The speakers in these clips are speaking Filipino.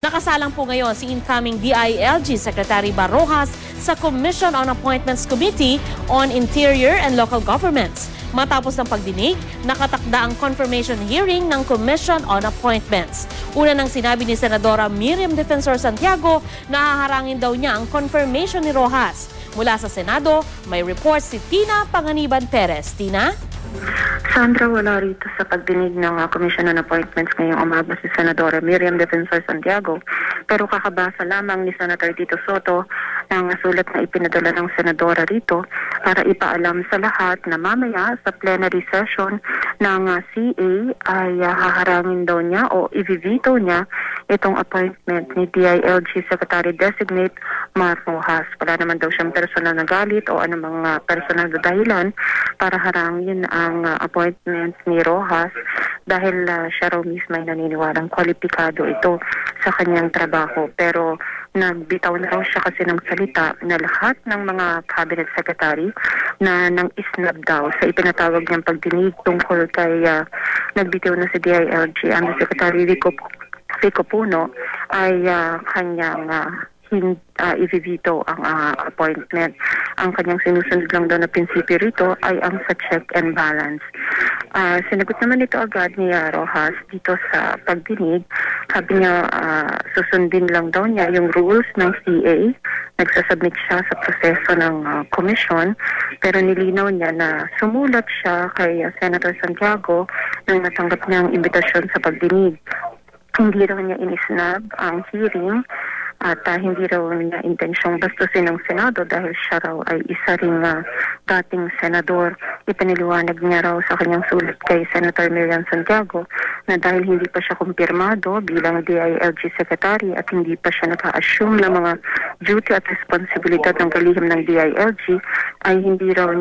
Nakasalang po ngayon si incoming DILG Secretary Rojas sa Commission on Appointments Committee on Interior and Local Governments. Matapos ng pagdinig, nakatakda ang confirmation hearing ng Commission on Appointments. Una nang sinabi ni Senadora Miriam Defensor Santiago na haharangin daw niya ang confirmation ni Rojas. Mula sa Senado, may report si Tina Panganiban Perez. Tina? Sandra, wala rito sa pagdinig ng Commission on Appointments ngayong umaga si Senadora Miriam Defensor Santiago. Pero kakabasa lamang ni Senator Tito Soto ng sulat na ipinadala ng Senadora rito para ipaalam sa lahat na mamaya sa plenary session ng CA ay haharangin daw niya o i-veto niya itong appointment ni DILG Secretary Designate Mar Rojas. Wala naman daw siyang personal na galit o anumang personal na dahilan para harangin ang appointment ni Rojas dahil siya raw mismo ay naniniwalang kwalipikado ito sa kanyang trabaho. Pero nagbitaw na raw siya kasi ng salita na lahat ng mga cabinet secretary na nang isnab daw sa ipinatawag niyang pagdinig tungkol kay nagbitaw na si DILG Secretary Rico Puno ay kanyang i-veto ang appointment. Ang kanyang sinusunod lang daw na prinsipyo rito ay ang sa check and balance. Sinagot naman ito agad ni Rojas dito sa pagdinig. Sabi niya susundin lang daw niya yung rules ng CA. Nagsasubmit siya sa proseso ng commission, pero nilinaw niya na sumulat siya kay Senator Santiago nang natanggap niya ang imbitasyon sa pagdinig. Hindi raw niya inisnab ang hearing at hindi raw niya intensyong bastusin ng Senado dahil siya raw ay isa ring dating senador. Ipiniliwanag niya raw sa kanyang sulat kay Senator Miriam Santiago na dahil hindi pa siya kumpirmado bilang DILG Secretary at hindi pa siya naka-assume ng mga duty at responsibilidad ng kalihim ng DILG ay hindi raw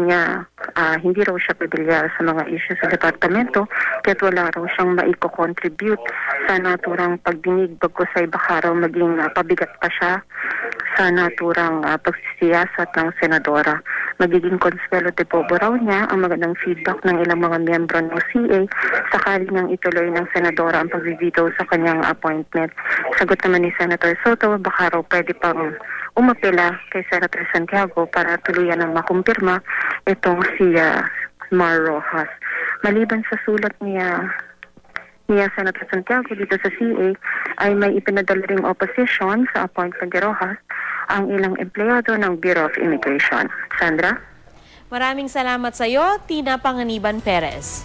siya pamilyar sa mga issue sa departamento kaya't wala raw siyang maiko-contribute sa naturang pagdinig bagkus ay baka raw maging pabigat pa siya sa naturang pagsisiyasat ng senadora. Magiging consuelo de bobo raw niya ang magandang feedback ng ilang mga miyembro ng CA sakali niyang ituloy ng senadora ang pag-veto sa kanyang appointment. Sagot naman ni Senator Soto, baka raw pwede pang umapela kay Senator Santiago para tuluyan ng makumpirma itong si Mar Rojas. Maliban sa sulat niya Senator Santiago dito sa CA ay may ipinadala ring opposition sa appointment ni Rojas ang ilang empleyado ng Bureau of Immigration. Sandra? Maraming salamat sa iyo, Tina Panganiban Perez.